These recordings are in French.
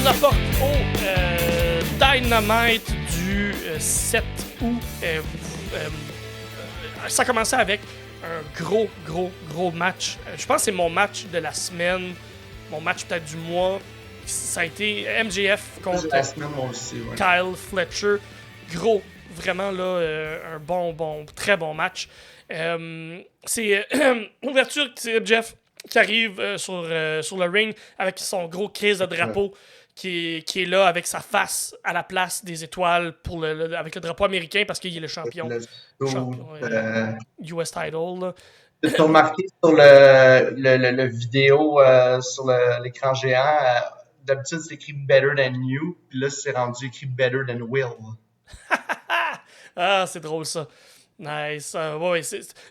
nous apporte au Dynamite du 7 août. Ça a commencé avec un gros match. Je pense que c'est mon match de la semaine, mon match peut-être du mois. Ça a été MJF contre la semaine, moi aussi, ouais. Kyle Fletcher. Gros, vraiment là, un très bon match. C'est l'ouverture, c'est MJF qui arrive sur le ring avec son gros crise de drapeau qui est là avec sa face à la place des étoiles avec le drapeau américain parce qu'il est le champion. US title. Là. Tu as remarqué sur le vidéo sur l'écran géant, d'habitude c'est écrit Better Than You, puis là c'est rendu écrit Better Than Will. Ah, c'est drôle ça. Nice. Ouais,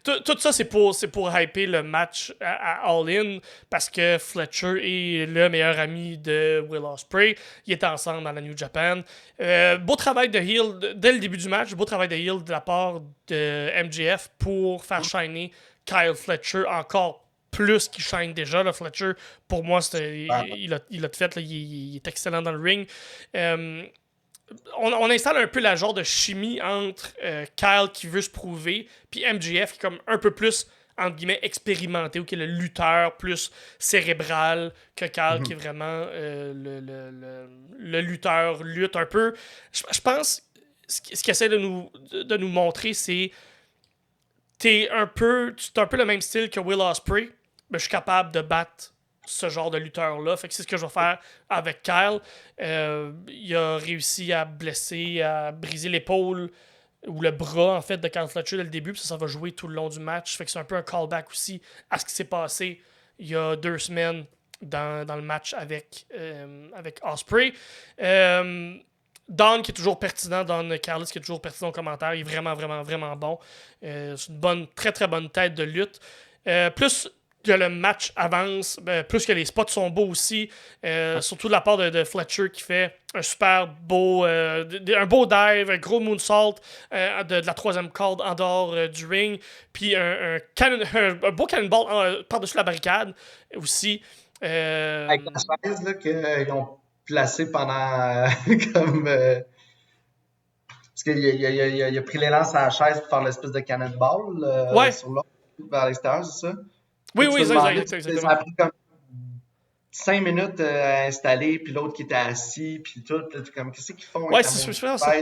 tout ça, c'est pour hyper le match à All In parce que Fletcher est le meilleur ami de Will Ospreay. Ils étaient ensemble dans la New Japan. Beau travail de heel dès le début du match. Beau travail de heel de la part de MJF pour faire shiner Kyle Fletcher encore plus qu'il shine déjà. Là, Fletcher, pour moi, il a tout fait. Là, il est excellent dans le ring. On installe un peu la genre de chimie entre Kyle qui veut se prouver puis MJF qui est comme un peu plus entre guillemets expérimenté ou qui est le lutteur plus cérébral que Kyle qui est vraiment le lutteur lutte un peu. Je pense ce qu'il essaie de nous montrer c'est t'es un peu le même style que Will Ospreay mais je suis capable de battre ce genre de lutteur-là. Fait que c'est ce que je vais faire avec Kyle. Il a réussi à blesser, à briser l'épaule ou le bras, en fait, de Kyle Fletcher dès le début. Puis ça va jouer tout le long du match. Fait que c'est un peu un callback aussi à ce qui s'est passé il y a 2 semaines dans le match avec Ospreay. Don qui est toujours pertinent, Don Callis qui est toujours pertinent au commentaire. Il est vraiment bon. C'est une très bonne tête de lutte. Plus que le match avance, plus que les spots sont beaux aussi, surtout de la part de Fletcher qui fait un super beau un beau dive, un gros moonsault de la 3e corde en dehors du ring, puis un beau cannonball par-dessus la barricade aussi. Avec la chaise là, qu'ils ont placée pendant comme... parce qu'il a pris l'élan sur la chaise pour faire l'espèce de cannonball sur l'autre, vers l'extérieur, c'est ça? Oui, exactement. Ça a pris comme 5 minutes à installer, puis l'autre qui était assis, puis tout. Puis comme, qu'est-ce qu'ils font? Ouais, c'est sûr, ça.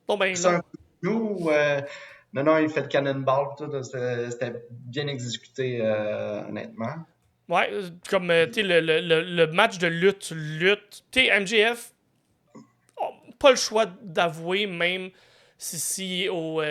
Bon, ben, c'est un coup de nous. Non, il fait le cannonball, tout. C'était bien exécuté, honnêtement. Ouais, comme, tu sais, le match de lutte. Tu sais, MJF, pas le choix d'avouer, même si au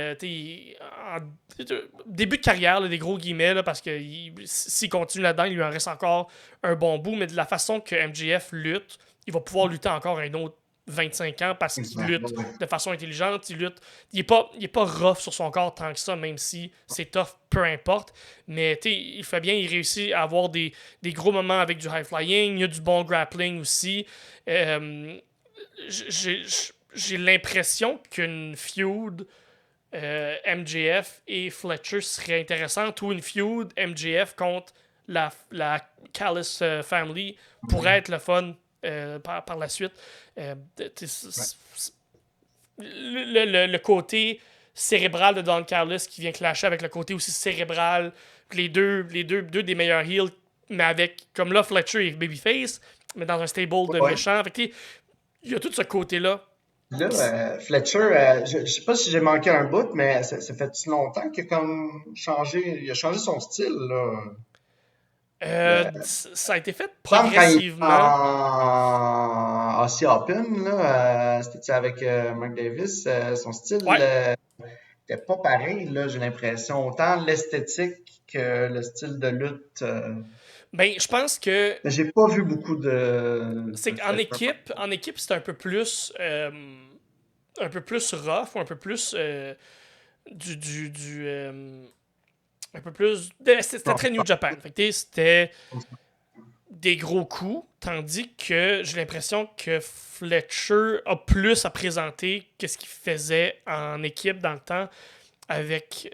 début de carrière, là, des gros guillemets, là, parce que s'il continue là-dedans, il lui en reste encore un bon bout, mais de la façon que MJF lutte, il va pouvoir lutter encore un autre 25 ans parce qu'il lutte de façon intelligente, il est pas rough sur son corps tant que ça, même si c'est tough, peu importe, mais il fait bien, il réussit à avoir des gros moments avec du high flying, il y a du bon grappling aussi. J'ai l'impression qu'une feud MJF et Fletcher serait intéressante ou une feud MJF contre la Callis Family pourrait être le fun par la suite. Le côté cérébral de Don Callis qui vient clasher avec le côté aussi cérébral, les deux des meilleurs heels, mais avec, comme là, Fletcher et Babyface, mais dans un stable de méchants. Il y a tout ce côté-là. Là, Fletcher, je sais pas si j'ai manqué un bout, mais ça fait longtemps qu'il a comme changé. Il a changé son style, là. Ça a été fait progressivement. En Aussie Open, là, c'était avec Mark Davis, son style n'était pas pareil, là, j'ai l'impression. Autant l'esthétique que le style de lutte. Ben, je pense que. J'ai pas vu beaucoup de. C'est qu'en équipe, c'est un peu plus rough, ou un peu plus un peu plus. C'était très New Japan. Fait que, c'était des gros coups, tandis que j'ai l'impression que Fletcher a plus à présenter que ce qu'il faisait en équipe dans le temps avec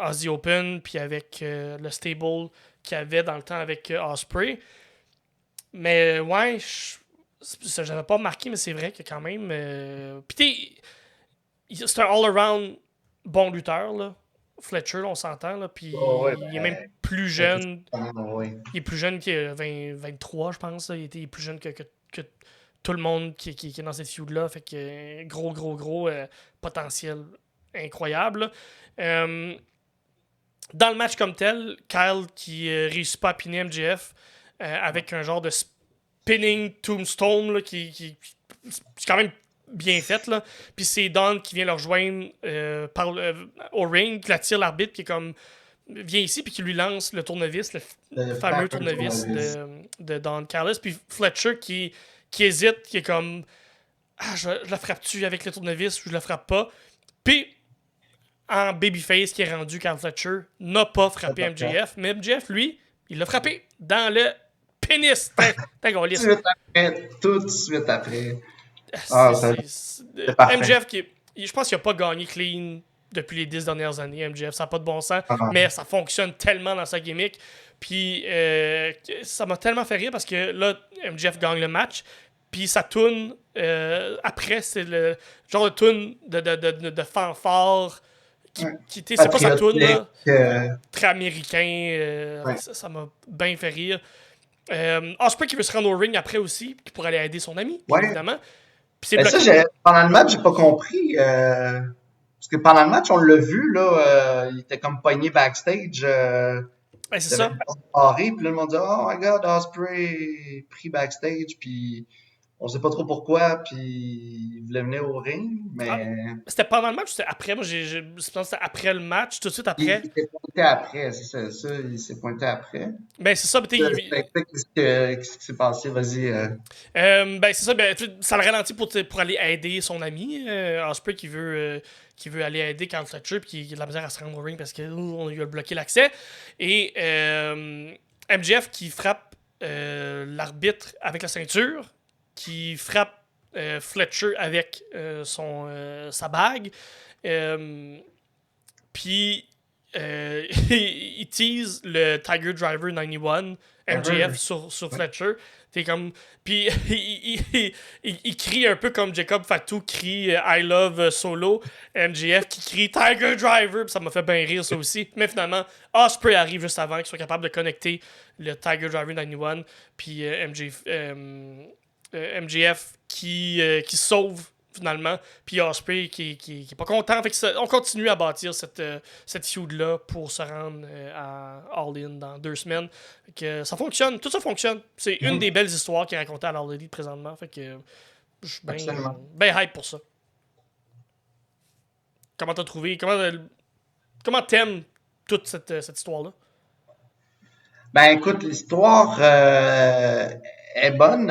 Aussie Open, puis avec le stable qu'il avait dans le temps avec Ospreay. Mais ouais, ça, j'avais pas remarqué, mais c'est vrai que quand même. Puis c'est un all-around bon lutteur, là. Fletcher, là, on s'entend, là. Puis il est même plus jeune. Il est plus jeune que 23, je pense. Là. Il est plus jeune que tout le monde qui est dans cette feud-là. Fait que gros potentiel incroyable. Dans le match comme tel, Kyle qui réussit pas à piner MJF avec un genre de spinning tombstone là, qui c'est quand même bien fait. Là. Puis c'est Don qui vient le rejoindre au ring, qui l'attire l'arbitre, qui est comme vient ici, puis qui lui lance le tournevis, le fameux tournevis de Don Callis. Puis Fletcher qui hésite, qui est comme je la frappe-tu avec le tournevis ou je la frappe pas. Puis en babyface qui est rendu quand Fletcher n'a pas frappé MJF, mais MJF, lui, il l'a frappé dans le pénis. Tout de suite après. MJF, je pense qu'il n'a pas gagné clean depuis les 10 dernières années, MJF. Ça n'a pas de bon sens, mais ça fonctionne tellement dans sa gimmick. Puis ça m'a tellement fait rire parce que là, MJF gagne le match. Puis ça tourne après, c'est le genre de tune de fanfare qui c'est pas sa tourne là, très américain. Ça m'a bien fait rire. Ospreay qui veut se rendre au ring après aussi, qui pourrait aller aider son ami, bien évidemment. Puis pendant le match, j'ai pas compris. Parce que pendant le match, on l'a vu, là, il était comme pogné backstage. C'est ça. Puis là, le monde dit « Oh my God, Ospreay pris backstage. » Puis on sait pas trop pourquoi, puis il voulait venir au ring, mais... C'était pendant le match ou c'était après? Moi, je pense que c'était après le match, tout de suite après. Il s'est pointé après, c'est ça, il s'est pointé après. Ben, c'est ça, Qu'est-ce qui s'est passé? Vas-y. Ben, c'est ça, ça le ralentit pour aller aider son ami, Ospreay, qui veut aller aider Carl Fletcher, puis qui a de la misère à se rendre au ring parce qu'on lui a bloqué l'accès. Et MJF qui frappe l'arbitre avec la ceinture, qui frappe Fletcher avec sa bague. Puis il tease le Tiger Driver 91 MJF sur Fletcher. T'es comme... Puis il crie un peu comme Jacob Fatu crie I love Solo. MJF qui crie Tiger Driver. Puis ça m'a fait bien rire ça aussi. Mais finalement, Ospreay arrive juste avant qu'il soit capable de connecter le Tiger Driver 91. Puis MJF qui sauve finalement, puis Ospreay qui est pas content. Fait que on continue à bâtir cette feud-là pour se rendre à All In dans 2 semaines. Fait que ça fonctionne, tout ça fonctionne. C'est une des belles histoires qui est racontée à All Elite présentement. Fait que je suis bien hype pour ça. Comment t'as trouvé, comment t'aimes toute cette histoire-là? Ben écoute, l'histoire est bonne.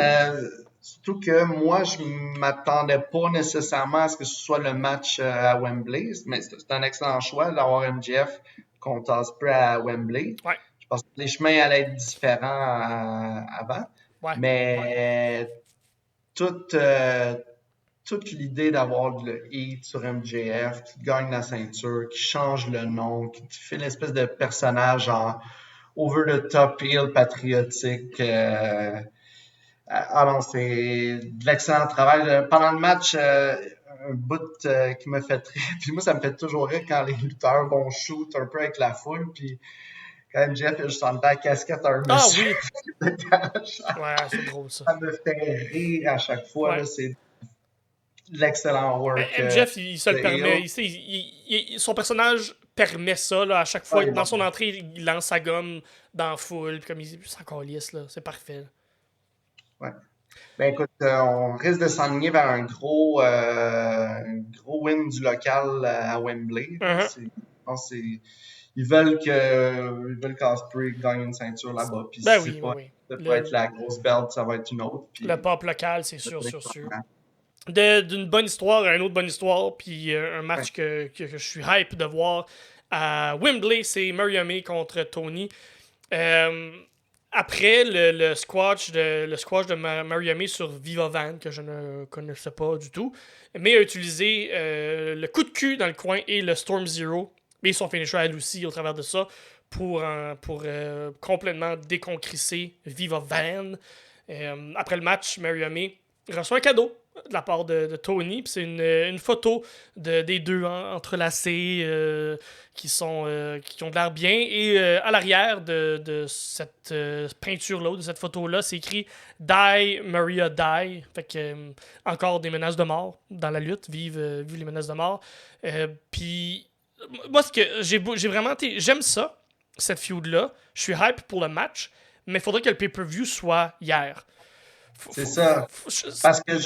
Surtout que moi, je m'attendais pas nécessairement à ce que ce soit le match à Wembley. Mais c'est un excellent choix d'avoir MJF contre Ospreay à Wembley. Ouais. Je pense que les chemins allaient être différents avant. Ouais. Mais toute l'idée d'avoir le heat sur MJF, qui gagne la ceinture, qui change le nom, qui fait l'espèce de personnage en over the top heel patriotique. Non, c'est de l'excellent travail. Pendant le match, un bout qui me fait rire. Puis moi, ça me fait toujours rire quand les lutteurs vont shoot un peu avec la foule. Puis quand MJF est juste en dedans, casquette un monsieur. Oui! Ouais, c'est drôle ça. Ça me fait rire à chaque fois. Ouais. Là, c'est de l'excellent work. MJF, il se le permet. Son personnage permet ça. Là, à chaque fois, dans son entrée, il lance sa gomme dans la foule. Puis comme il s'en calisse, là. C'est parfait. Là. Ouais. Ben écoute, on risque de s'enligner vers un gros win du local à Wembley. Je pense ils veulent qu'Ospreay gagne une ceinture là-bas. Puis ça va être la grosse belt, ça va être une autre. Puis le pop local, c'est sûr. D'une bonne histoire à une autre bonne histoire. Puis un match que je suis hype de voir à Wembley, c'est Mariami contre Tony. Après le squash de Mariami sur Viva Van, que je ne connaissais pas du tout, mais a utilisé le coup de cul dans le coin et le Storm Zero, et son finisher à elle aussi au travers de ça, pour complètement déconcrisser Viva Van. Après le match, Mariamé reçoit un cadeau de la part de Tony. Puis c'est une photo des deux entrelacés qui ont de l'air bien. Et à l'arrière de cette peinture-là, de cette photo-là, c'est écrit « Die, Maria, die ». Fait que encore des menaces de mort dans la lutte. Vive les menaces de mort. Puis moi, ce que j'ai vraiment... J'aime ça, cette feud-là. Je suis hype pour le match. Mais il faudrait que le pay-per-view soit hier. C'est ça. Parce que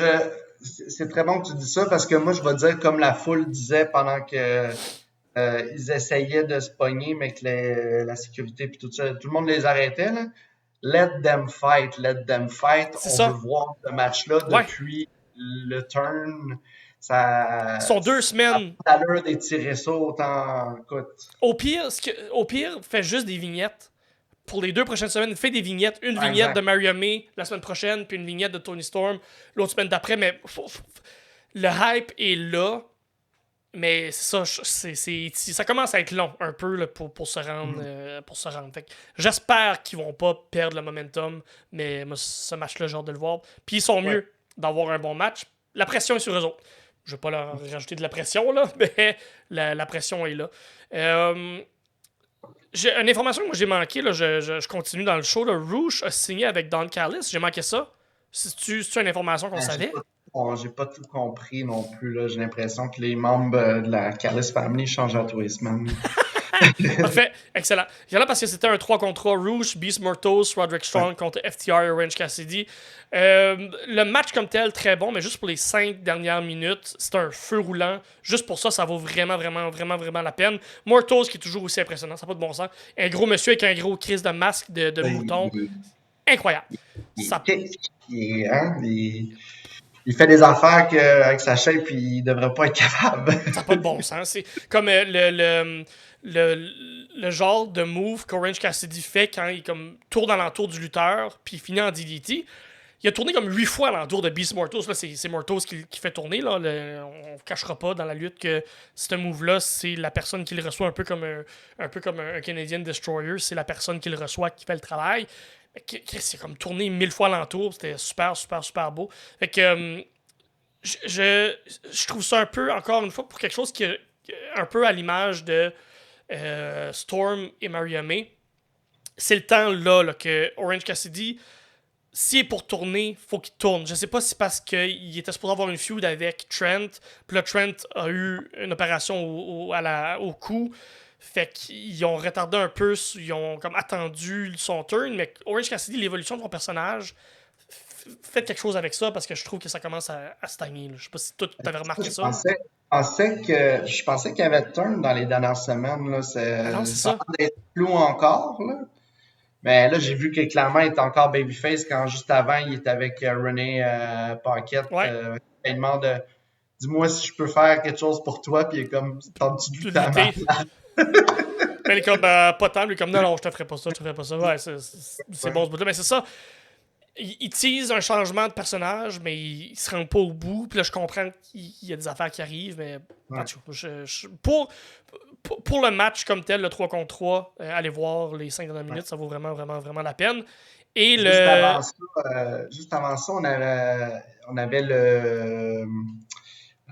c'est très bon que tu dis ça, parce que moi, je vais dire comme la foule disait pendant que ils essayaient de se pogner, mais que la sécurité puis tout ça, tout le monde les arrêtait, là. Let them fight, let them fight. C'est On ça. veut voir ce match-là depuis le turn. Ça, sont 2 semaines. Ça a l'heure d'étirer ça autant. Écoute. Au pire, fais juste des vignettes. Pour les 2 prochaines semaines, fais des vignettes. Une vignette de Maria May la semaine prochaine, puis une vignette de Toni Storm l'autre semaine d'après. Mais le hype est là. Mais c'est ça, ça commence à être long un peu là, pour se rendre. Fait que j'espère qu'ils vont pas perdre le momentum. Mais moi, ce match-là, j'ai hâte de le voir. Puis ils sont mieux d'avoir un bon match. La pression est sur eux autres. Je vais pas leur rajouter de la pression, là, mais la pression est là. J'ai une information que moi j'ai manqué, là, je continue dans le show. Là, Rouge a signé avec Don Callis. J'ai manqué ça. C'est-tu une information qu'on savait? J'ai pas tout compris non plus. Là. J'ai l'impression que les membres de la Callis Family changent à tous les semaines. Parfait, excellent. Excellent parce que c'était un 3 contre 3 Rouge, Beast Mortos, Roderick Strong contre FTR et Orange Cassidy. Le match comme tel, très bon, mais juste pour les 5 dernières minutes, c'est un feu roulant. Juste pour ça, ça vaut vraiment, vraiment, vraiment, vraiment la peine. Mortos qui est toujours aussi impressionnant, ça n'a pas de bon sens. Un gros monsieur avec un gros crise de masque de mouton. Incroyable. Il fait des affaires avec sa chaîne puis il devrait pas être capable. Ça n'a pas de bon sens. C'est comme le genre de move qu'Orange Cassidy fait quand il comme, tourne alentour du lutteur puis il finit en DDT. Il a tourné comme 8 fois alentour de Beast Mortos. Là, c'est Mortos qui fait tourner. Là. On ne cachera pas dans la lutte que ce move-là, c'est la personne qui le reçoit un peu comme un Canadian Destroyer. C'est la personne qui le reçoit qui fait le travail. C'est comme tourné 1000 fois alentour. C'était super, super, super beau. Fait que je trouve ça un peu, encore une fois, pour quelque chose qui est un peu à l'image de Storm et Maria May. C'est le temps là que Orange Cassidy, s'il est pour tourner, faut qu'il tourne. Je sais pas si c'est parce qu'il était supposé avoir une feud avec Trent, puis là Trent a eu une opération au cou. Fait qu'ils ont retardé un peu, ils ont comme attendu son turn, mais Orange Cassidy, l'évolution de son personnage, faites quelque chose avec ça parce que je trouve que ça commence à stagner. Là. Je sais pas si toi, tu avais remarqué ça. Je pensais qu'il y avait turn dans les dernières semaines. Là. C'est ça. D'être flou encore. Là. Mais là, j'ai vu que clairement, il était encore babyface quand juste avant, il était avec Renee Paquette. Il demande dis-moi si je peux faire quelque chose pour toi. Puis il est comme tente-tu de ta Elle est comme pas tant, lui comme non, je te ferai pas ça, Ouais, c'est bon ce bout-là. Mais c'est ça. Il tease un changement de personnage, mais il se rend pas au bout. Puis là, je comprends qu'il y a des affaires qui arrivent, mais pour le match comme tel, le 3 contre 3, allez voir les 5 dernières minutes, ça vaut vraiment, vraiment, vraiment la peine. Et juste avant ça, on avait le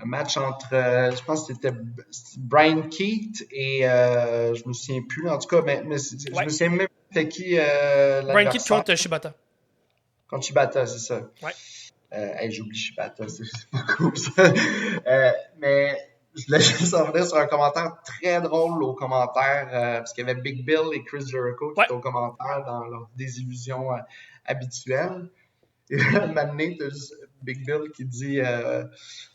match entre, je pense que c'était Brian Keith et je me souviens plus, en tout cas, mais je me souviens même c'était qui Brian Keith contre Shibata. Contre Shibata, c'est ça. Ouais. J'oublie Shibata, c'est pas cool ça. Mais je voulais juste revenir sur un commentaire très drôle au commentaire, parce qu'il y avait Big Bill et Chris Jericho qui étaient au commentaire dans leur désillusion habituelle. Et là, maintenant, t'as juste Big Bill qui dit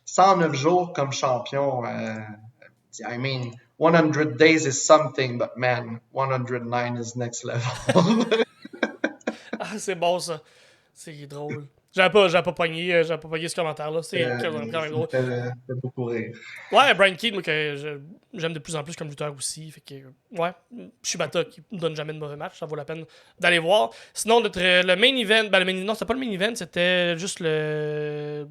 109 jours comme champion. I mean, 100 days is something, but man, 109 is next level. C'est bon ça. C'est drôle. J'avais pas pogné ce commentaire-là. C'est quand même drôle. Ça fait beaucoup rire. Ouais, Brian Keith, moi, que j'aime de plus en plus comme lutteur aussi. Fait que, ouais, Shibata qui ne donne jamais de mauvais match. Ça vaut la peine d'aller voir. Sinon, le main event, non, c'était pas le main event, c'était juste un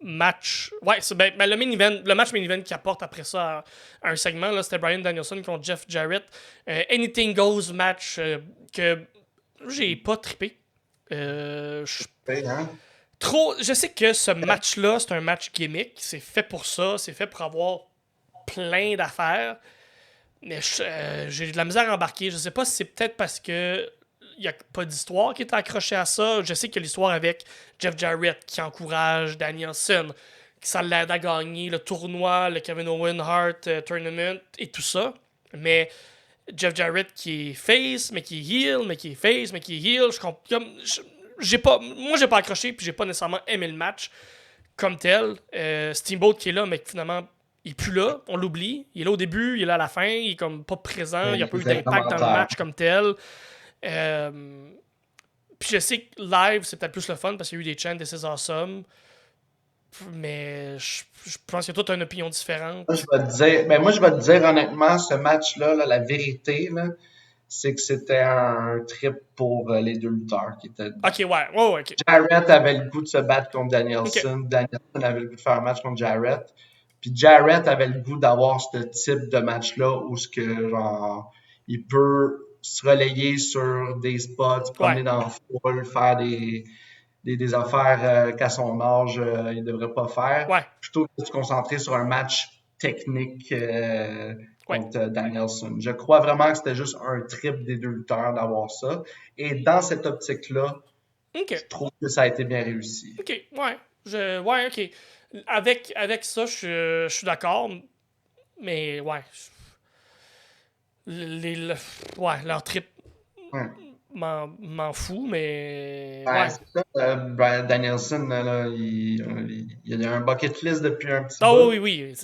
match. Ouais, le main event, le match main event qui apporte après ça à un segment, là, c'était Bryan Danielson contre Jeff Jarrett. Anything Goes match que j'ai pas trippé. Je sais que ce match-là, c'est un match gimmick. C'est fait pour ça. C'est fait pour avoir plein d'affaires. Mais j'ai de la misère à embarquer. Je sais pas si c'est peut-être parce que il n'y a pas d'histoire qui est accrochée à ça. Je sais qu'il y a l'histoire avec Jeff Jarrett qui encourage Danielson, qui ça l'aide à gagner le tournoi, le Kevin Owen Hart Tournament et tout ça. Mais Jeff Jarrett qui est face, mais qui est heel, mais qui est face, mais qui est heel. J'ai pas accroché, puis j'ai pas nécessairement aimé le match comme tel. Steamboat qui est là, mais qui finalement il est plus là, on l'oublie. Il est là au début, il est là à la fin, il est comme pas présent, il n'y a pas eu d'impact dans le match comme tel. Puis je sais que live, c'est peut-être plus le fun parce qu'il y a eu des chants de This is Awesome. Mais je pense que toi, tu as une opinion différente. Moi, je vais te dire honnêtement, ce match-là, la vérité, là, c'est que c'était un trip pour les deux lutteurs qui étaient dedans. Ok, ouais. Jarrett avait le goût de se battre contre Danielson. Okay. Danielson avait le goût de faire un match contre Jarrett. Puis Jarrett avait le goût d'avoir ce type de match-là où genre, il peut se relayer sur des spots, se promener dans la foule, faire des affaires qu'à son âge, il ne devrait pas faire. Ouais. Plutôt que de se concentrer sur un match technique contre Danielson. Je crois vraiment que c'était juste un trip des deux lutteurs d'avoir ça. Et dans cette optique-là, je trouve que ça a été bien réussi. OK, OK. Avec ça, je suis d'accord. Mais ouais. Leur trip m'en fout, mais. C'est ça. Bryan Danielson, là, il a un bucket list depuis un petit bout. Ah oui.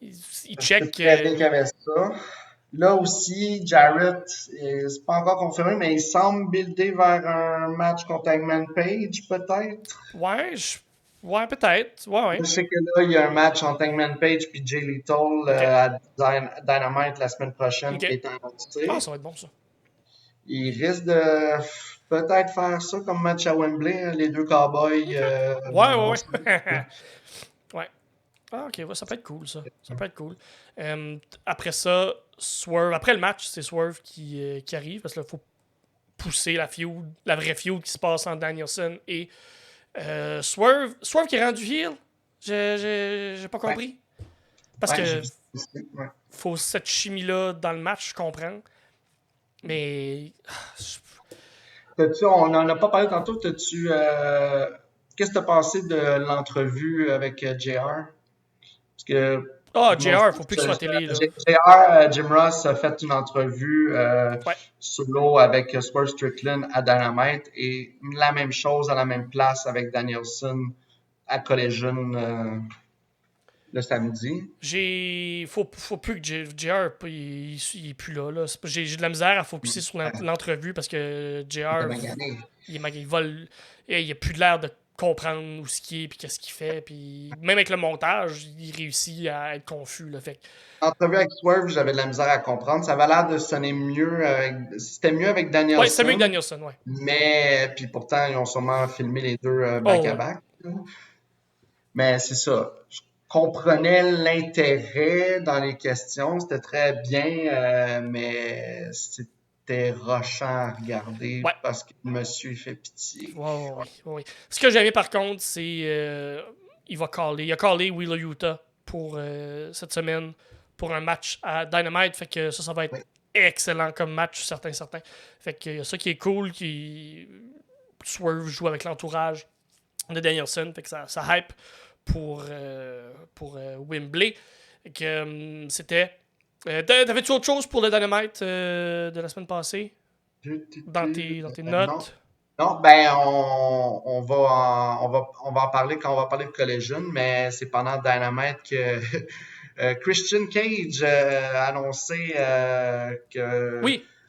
Il check. Qu'il y avait ça. Là aussi, Jarrett, c'est pas encore confirmé, mais il semble builder vers un match contre Hangman Page, peut-être. Ouais, peut-être. Ouais. Je sais que là, il y a un match entre Hangman Page et Jay Lethal à Dynamite la semaine prochaine qui est annoncé. Ah, ça va être bon, ça. Il risque de peut-être faire ça comme match à Wembley, les deux cowboys. Ouais. Ouais. Ah, ok, ça peut être cool, ça. Ça peut être cool. Après ça, Swerve. Après le match, c'est Swerve qui arrive parce qu'il faut pousser la vraie feud qui se passe entre Danielson et Swerve. Swerve qui est rendu heel. J'ai pas compris. Parce que faut cette chimie-là dans le match, je comprends. Mais. On n'en a pas parlé tantôt. Qu'est-ce que tu as pensé de l'entrevue avec JR? Parce que. JR, faut plus qu'il soit à télé. Là. JR, Jim Ross a fait une entrevue solo avec Swerve Strickland à Dynamite et la même chose à la même place avec Danielson à Collision le samedi. Faut plus que JR il est plus là. J'ai de la misère à focuser sur l'entrevue parce que JR il vole. Il a plus de l'air de comprendre où ce qu'il est puis qu'est-ce qu'il fait. Puis même avec le montage, il réussit à être confus. Là, fait. L'entrevue avec Swerve, j'avais de la misère à comprendre. Ça avait l'air de sonner mieux. C'était mieux avec Danielson. Oui, c'était mieux que Danielson, oui. Mais, puis pourtant, ils ont sûrement filmé les deux back-à-back. Mais c'est ça. Je comprenais l'intérêt dans les questions. C'était très bien, mais c'était rushant à regarder parce que monsieur fait pitié. Oui. Ce que j'aimais par contre, c'est il a callé Wheeler Yuta pour cette semaine pour un match à Dynamite. Fait que ça va être excellent comme match, certain. Fait que ça qui est cool, qui Swerve joue avec l'entourage de Danielson. Fait que ça hype pour Wembley. Fait que c'était. T'avais-tu autre chose pour le Dynamite de la semaine passée? Dans tes notes? Non, ben on va en parler quand on va parler de Collision, mais c'est pendant Dynamite que Christian Cage a annoncé que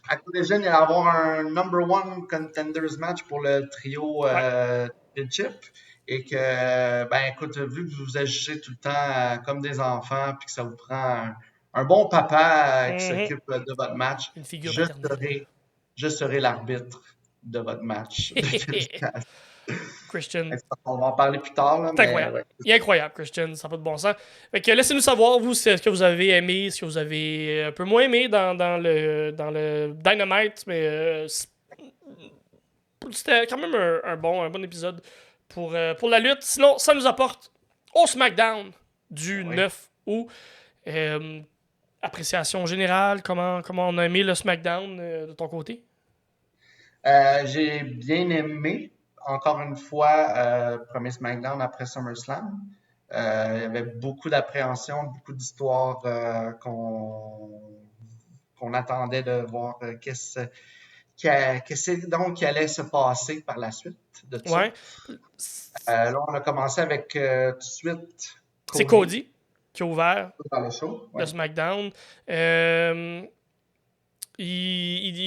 à Collision, il va y avoir un number one contenders match pour le trio Championship. Et que, écoute, vu que vous agissez tout le temps comme des enfants, puis que ça vous prend un bon papa qui s'occupe de votre match, je serai l'arbitre de votre match. Christian. On va en parler plus tard. Là, c'est incroyable. Il est incroyable, Christian. Ça n'a pas de bon sens. Fait que laissez-nous savoir, vous, ce que vous avez aimé, ce que vous avez un peu moins aimé dans le Dynamite, mais c'était quand même un bon épisode pour la lutte. Sinon, ça nous apporte au SmackDown du 9 août. Appréciation générale, comment on a aimé le SmackDown de ton côté? J'ai bien aimé, encore une fois, premier SmackDown après SummerSlam. Il y avait beaucoup d'appréhension, beaucoup d'histoires qu'on attendait de voir qu'est-ce donc qui allait se passer par la suite de tout Ouais. ça. Là, on a commencé avec tout de suite C'est Cody qui a ouvert dans le show. le SmackDown. Il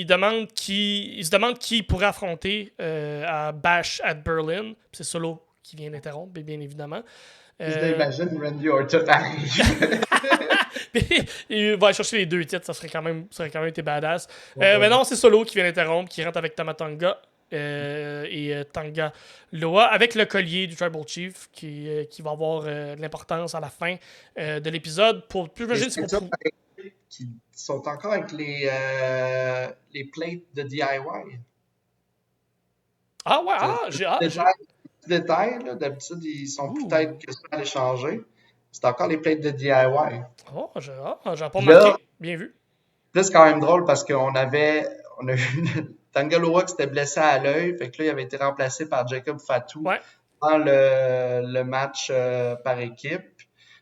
se demande qui pourrait affronter à Bash at Berlin. C'est Solo qui vient d'interrompre, bien évidemment. J'imagine Randy Orton arrive. Il va chercher les 2 titres, ça serait quand même été badass. Mais non, c'est Solo qui vient d'interrompre, qui rentre avec Tama Tonga et Tanga Loa, avec le collier du Tribal Chief qui va avoir de l'importance à la fin de l'épisode. Qui sont encore avec les plates de DIY. Ah ouais, j'ai hâte. Détails, là. D'habitude, ils sont peut-être que ça allait changer. C'est encore les plates de DIY. Oh, j'ai pas remarqué. Bien vu. Là, c'est quand même drôle parce qu'on a eu Tangaloa qui s'était blessé à l'œil. Fait que là, il avait été remplacé par Jacob Fatou dans le match par équipe.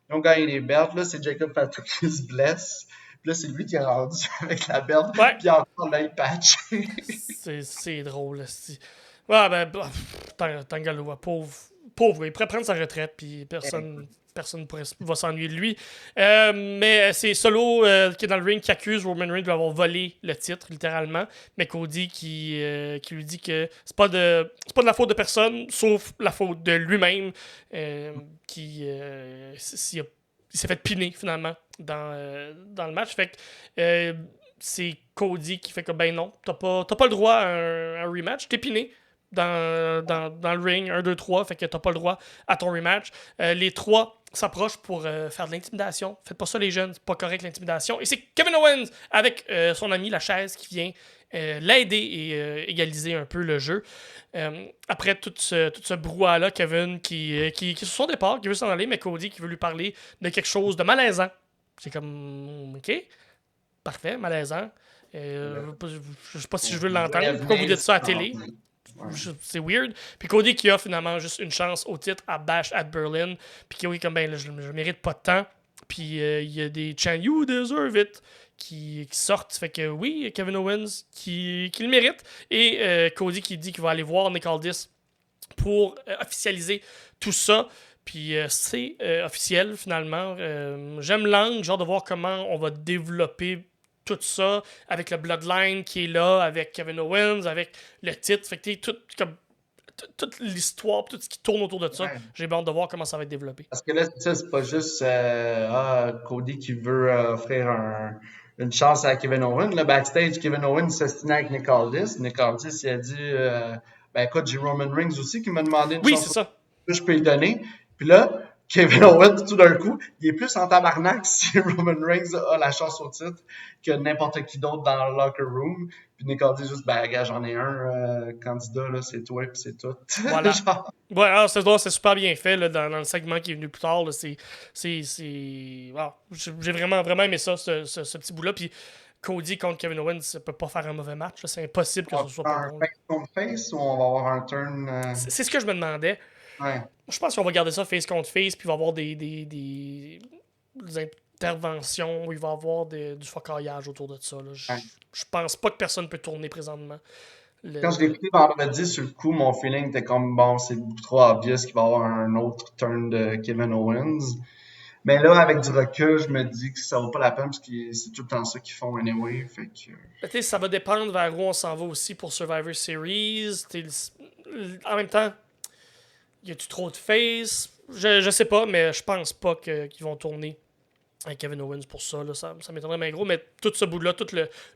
Ils ont gagné les belts. Là, c'est Jacob Fatou qui se blesse. Puis là, c'est lui qui est rendu avec la belt. Puis il a encore l'œil patch. C'est drôle. Ouais, Tangaloa, pauvre. Il pourrait prendre sa retraite, puis personne va s'ennuyer de lui. Mais c'est Solo qui est dans le ring qui accuse Roman Reigns d'avoir volé le titre, littéralement. Mais Cody qui lui dit que c'est pas de la faute de personne, sauf la faute de lui-même, il s'est fait piner, finalement, dans le match. Fait que c'est Cody qui fait que, ben non, t'as pas le droit à un rematch, t'es piné dans le ring, 1, 2, 3, fait que t'as pas le droit à ton rematch. Les 3 s'approchent pour faire de l'intimidation. Faites pas ça, les jeunes, c'est pas correct l'intimidation. Et c'est Kevin Owens avec son ami La Chaise qui vient l'aider et égaliser un peu le jeu. Après tout ce brouhaha-là, Kevin qui sur son départ, qui veut s'en aller, mais Cody qui veut lui parler de quelque chose de malaisant. C'est comme, ok, parfait, malaisant. Je sais pas si je veux l'entendre. Pourquoi vous dites ça à la télé? C'est weird. Puis Cody qui a finalement juste une chance au titre à Bash at Berlin. Puis Cody comme ben là, je mérite pas de temps. Puis il y a des chants You deserve it qui sortent. Fait que oui, Kevin Owens qui le mérite. Et Cody qui dit qu'il va aller voir Nick Aldis pour officialiser tout ça. Puis c'est officiel finalement. J'aime l'angle, genre de voir comment on va développer tout ça, avec le Bloodline qui est là, avec Kevin Owens, avec le titre. Fait que toute l'histoire, tout ce qui tourne autour de ça, j'ai hâte de voir comment ça va être développé. Parce que là, c'est pas juste Cody qui veut offrir une chance à Kevin Owens. Le backstage, Kevin Owens s'estinait avec Nick Aldis. Nick Aldis, il a dit écoute, j'ai Roman Reigns aussi qui m'a demandé une chance. C'est ça. Je peux lui donner. Puis là, Kevin Owens, tout d'un coup, il est plus en tabarnak si Roman Reigns a la chance au titre que n'importe qui d'autre dans le locker room. Puis Nick dit juste, gars, j'en ai un candidat, là, c'est toi, puis c'est tout. Voilà. Ouais, alors, c'est super bien fait là, dans le segment qui est venu plus tard. Là, wow. J'ai vraiment aimé ça, ce petit bout-là. Puis Cody contre Kevin Owens, ça peut pas faire un mauvais match. Là. C'est impossible que ce soit pas bon. Un face contre face ou on va avoir un turn? C'est ce que je me demandais. Ouais. Je pense qu'on va garder ça face contre face, puis il va y avoir des interventions où il va y avoir du focaillage autour de ça. Là. Je pense pas que personne peut tourner présentement. Quand je l'ai écouté vendredi, sur le coup, mon feeling était comme, bon, c'est beaucoup trop obvious qu'il va y avoir un autre turn de Kevin Owens. Mais là, avec du recul, je me dis que ça vaut pas la peine parce que c'est tout le temps ça qu'ils font anyway. Fait que... Ça va dépendre vers où on s'en va aussi pour Survivor Series. En même temps, y a-tu trop de face? Je sais pas, mais je pense pas qu'ils vont tourner avec Kevin Owens pour ça. Là. Ça m'étonnerait bien gros, mais tout ce bout-là, tout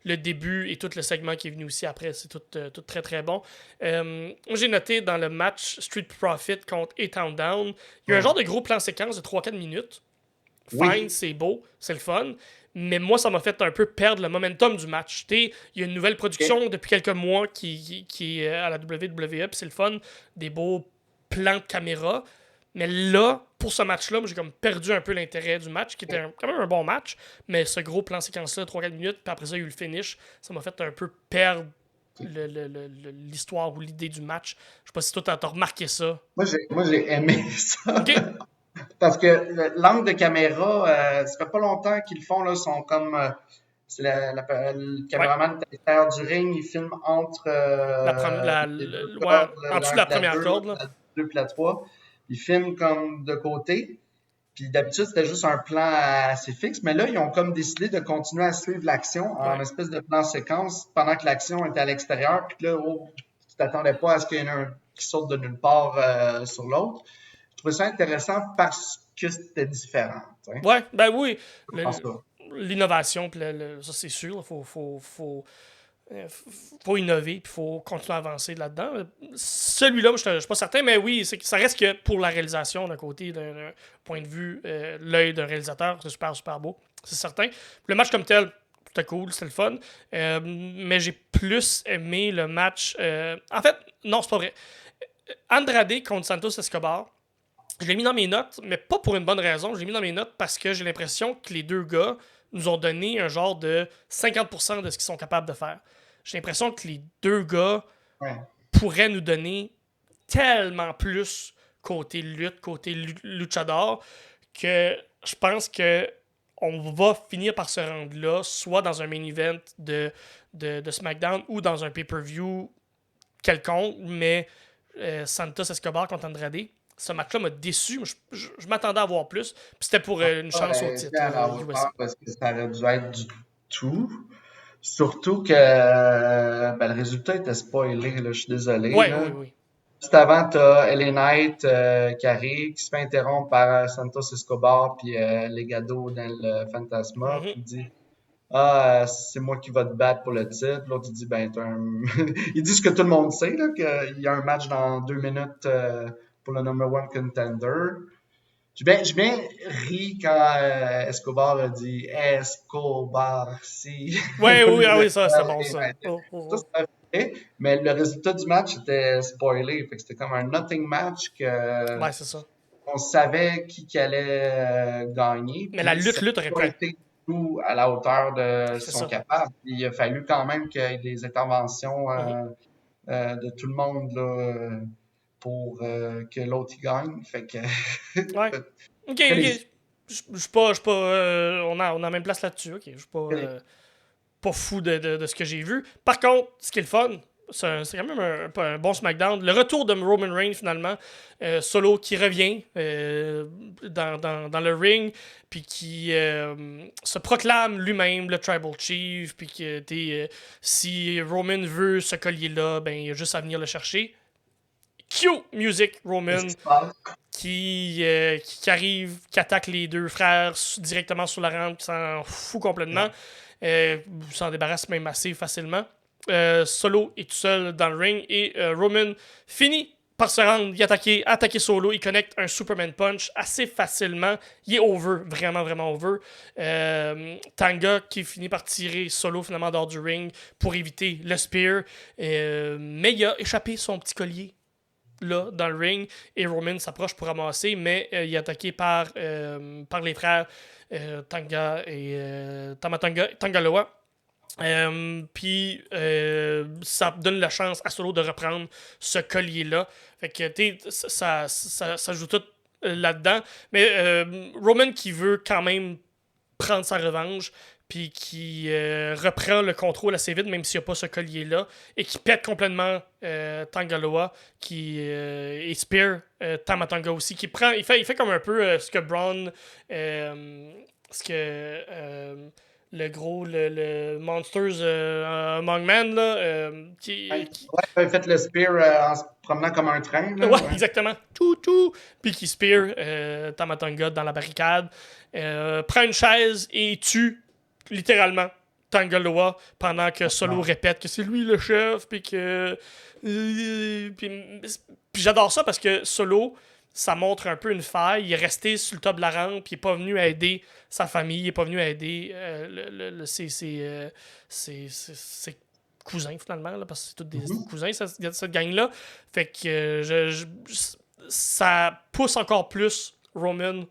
le début et tout le segment qui est venu aussi après, c'est tout très très bon. J'ai noté dans le match Street Profit contre A-Town Down, il y a un genre de gros plan séquence de 3-4 minutes. Fine, c'est beau, c'est le fun. mais moi, ça m'a fait un peu perdre le momentum du match. Il y a une nouvelle production depuis quelques mois qui est à la WWE, puis c'est le fun, des beaux plans de caméra. Mais là, pour ce match-là, moi, j'ai comme perdu un peu l'intérêt du match, qui était quand même un bon match, mais ce gros plan séquence-là, 3-4 minutes, puis après ça, il y a eu le finish, ça m'a fait un peu perdre l'histoire ou l'idée du match. Je sais pas si toi, t'as remarqué ça. Moi, j'ai aimé ça. OK. Parce que l'angle de caméra, ça fait pas longtemps qu'ils le font, là, sont comme... c'est le caméraman est à l'extérieur du ring, il filme entre les deux cordes, en dessous de la première corde. La 2 et la 3. Il filme comme de côté. Puis d'habitude, c'était juste un plan assez fixe. Mais là, ils ont comme décidé de continuer à suivre l'action en espèce de plan séquence pendant que l'action était à l'extérieur. Puis là, tu t'attendais pas à ce qu'il y en ait un qui saute de nulle part sur l'autre. Je trouvais ça intéressant parce que c'était différent. T'sais. Ouais, ben oui. L'innovation, ça c'est sûr. Faut innover, puis faut continuer à avancer là-dedans. Celui-là, je suis pas certain, mais oui, ça reste que pour la réalisation, d'un côté, d'un point de vue, l'œil d'un réalisateur, c'est super, super beau. C'est certain. Le match comme tel, c'était cool, c'était le fun. Mais j'ai plus aimé le match. En fait, non, c'est pas vrai. Andrade contre Santos Escobar, je l'ai mis dans mes notes, mais pas pour une bonne raison. Je l'ai mis dans mes notes parce que j'ai l'impression que les deux gars nous ont donné un genre de 50% de ce qu'ils sont capables de faire. J'ai l'impression que les deux gars pourraient nous donner tellement plus côté lutte, côté luchador, que je pense que on va finir par se rendre là, soit dans un main event de SmackDown ou dans un pay-per-view quelconque, mais Santos Escobar contre Andrade, ce match-là m'a déçu. Je m'attendais à voir plus. Puis c'était pour une chance au titre. Parce que ça aurait dû être du tout. Surtout que le résultat était spoilé, là, je suis désolé. Oui. Juste avant, t'as LA Knight qui arrive, qui se fait interrompre par Santos Escobar puis Legado dans le Fantasma, qui dit c'est moi qui va te battre pour le titre. L'autre, il dit il dit ce que tout le monde sait, là, qu'il y a un match dans 2 minutes pour le number one contender. J'ai bien ri quand Escobar a dit Escobar, si. Oui, ça, c'est bon, ça. Ça, c'est fait, mais le résultat du match était spoilé. Fait que c'était comme un nothing match que. Ouais, c'est ça. On savait qui allait gagner. Mais la lutte aurait pas été tout à la hauteur de ce qu'ils sont capables. Il a fallu quand même qu'il y ait des interventions de tout le monde là, pour que l'autre y gagne. Fait que. Ouais. Ok. Je suis pas. On a la même place là-dessus. Ok. Je suis pas fou de ce que j'ai vu. Par contre, ce qui est le fun, c'est quand même un bon SmackDown. Le retour de Roman Reigns, finalement. Solo qui revient dans le ring, puis qui se proclame lui-même le Tribal Chief, puis que si Roman veut ce collier-là, ben, il a juste à venir le chercher. Cue music, Roman, qui arrive, qui attaque les deux frères directement sur la rampe, qui s'en fout complètement. S'en débarrasse même assez facilement. Solo est tout seul dans le ring et Roman finit par se rendre, y attaquer Solo, il connecte un Superman Punch assez facilement. Il est over, vraiment, vraiment over. Tanga qui finit par tirer Solo finalement dehors du ring pour éviter le spear. Mais il a échappé son petit collier là dans le ring et Roman s'approche pour ramasser, mais il est attaqué par les frères Tanga et Tangaloa. Puis ça donne la chance à Solo de reprendre ce collier-là. Fait que ça joue tout là-dedans. Mais Roman qui veut quand même prendre sa revanche, puis qui reprend le contrôle assez vite, même s'il n'y a pas ce collier-là, et qui pète complètement Tangaloa, et Spear Tama Tonga aussi, il fait comme un peu ce que Braun, le Monsters Among Men, là, il a fait le spear en se promenant comme un train. Là, ouais, exactement. Tout. Puis qui spear Tama Tonga dans la barricade, prend une chaise et tue littéralement Tangaloa pendant que Solo répète que c'est lui le chef, puis que... puis j'adore ça parce que Solo, ça montre un peu une faille. Il est resté sur le top de la rampe, puis il n'est pas venu aider sa famille, il n'est pas venu aider ses cousins, finalement, là, parce que c'est tous des cousins, cette gang-là. Fait que ça pousse encore plus Roman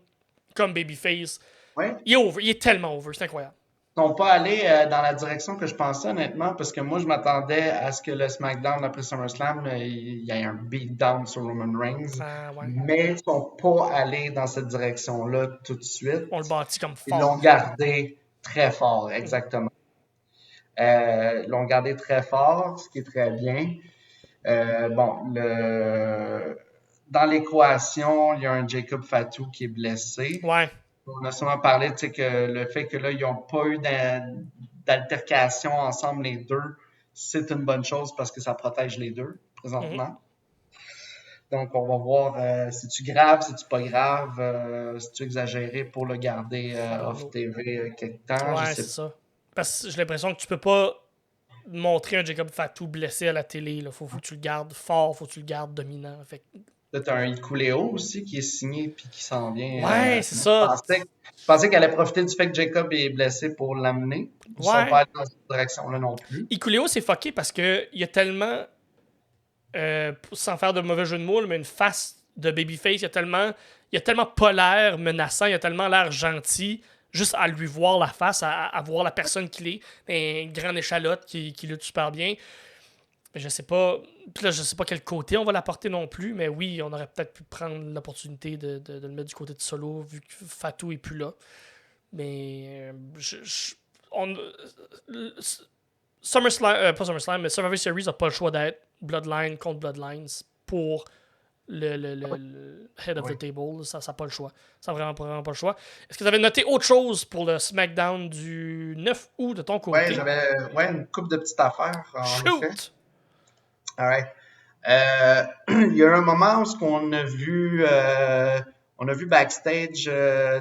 comme babyface. Ouais. Il est tellement over, c'est incroyable. Ils sont pas allés dans la direction que je pensais, honnêtement, parce que moi, je m'attendais à ce que le SmackDown après SummerSlam, il y ait un beatdown sur Roman Reigns. Ouais. Mais ils sont pas allés dans cette direction-là tout de suite. On le bâtit comme fort. Ils l'ont gardé très fort, exactement. Ils l'ont gardé très fort, ce qui est très bien. Dans l'équation, il y a un Jacob Fatu qui est blessé. Ouais. On a souvent parlé, tu sais, que le fait que là, ils n'ont pas eu d'altercation ensemble, les deux, c'est une bonne chose parce que ça protège les deux, présentement. Donc, on va voir si tu grave, si tu pas grave, si tu exagéré pour le garder off TV quelque temps. Ouais, c'est ça. Parce que j'ai l'impression que tu peux pas montrer un Jacob Fatu blessé à la télé. Là. Faut que tu le gardes fort, faut que tu le gardes dominant. Fait... Là, t'as un Ikuleo aussi qui est signé puis qui s'en vient. Ouais, c'est ça. Je pensais qu'elle allait profiter du fait que Jacob est blessé pour l'amener. Ils sont pas allés dans cette direction-là non plus. Ikuleo, c'est fucké parce que il y a tellement, sans faire de mauvais jeu de mots, mais une face de babyface, il y a tellement pas l'air menaçant, il y a tellement l'air gentil. Juste à lui voir la face, à voir la personne qu'il est, une grande échalote qui lutte super bien. Je sais pas. Puis là, je sais pas quel côté on va l'apporter non plus, mais oui, on aurait peut-être pu prendre l'opportunité de le mettre du côté de Solo, vu que Fatu est plus là. Mais SummerSlam, pas SummerSlam, mais Survivor Series n'a pas le choix d'être Bloodline contre Bloodlines pour le head of the table. Ça n'a pas le choix. Ça n'a vraiment pas le choix. Est-ce que tu avais noté autre chose pour le SmackDown du 9 août de ton côté? Ouais, j'avais une couple de petites affaires. Shoot! All right. Il y a un moment où on a vu backstage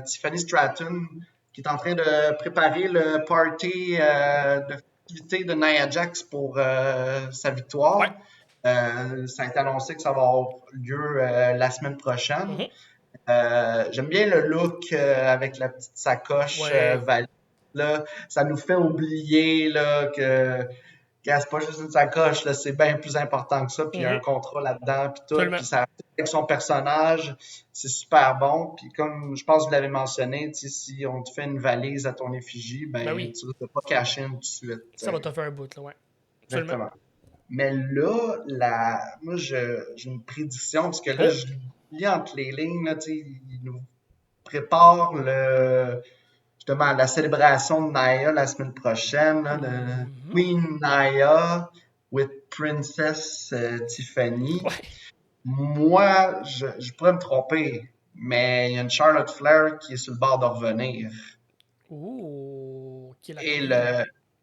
Tiffany Stratton qui est en train de préparer le party de festivité de Nia Jax pour sa victoire. Ouais. Ça a été annoncé que ça va avoir lieu la semaine prochaine. J'aime bien le look avec la petite sacoche valise. Là, ça nous fait oublier là, que c'est pas juste une sacoche, là, c'est bien plus important que ça, puis il y a un contrat là-dedans, puis tout, puis ça avec son personnage, c'est super bon, puis comme je pense que vous l'avez mentionné, si on te fait une valise à ton effigie, tu ne vas pas cacher tout de suite. Ça va te faire un bout, là, ouais. Exactement. Mais là, moi, j'ai une prédiction, parce que là, je lis entre les lignes, là, il nous prépare justement la célébration de Nia la semaine prochaine, là, de Queen Nia with Princess Tiffany. Ouais. Moi, je pourrais me tromper, mais il y a une Charlotte Flair qui est sur le bord de revenir. Et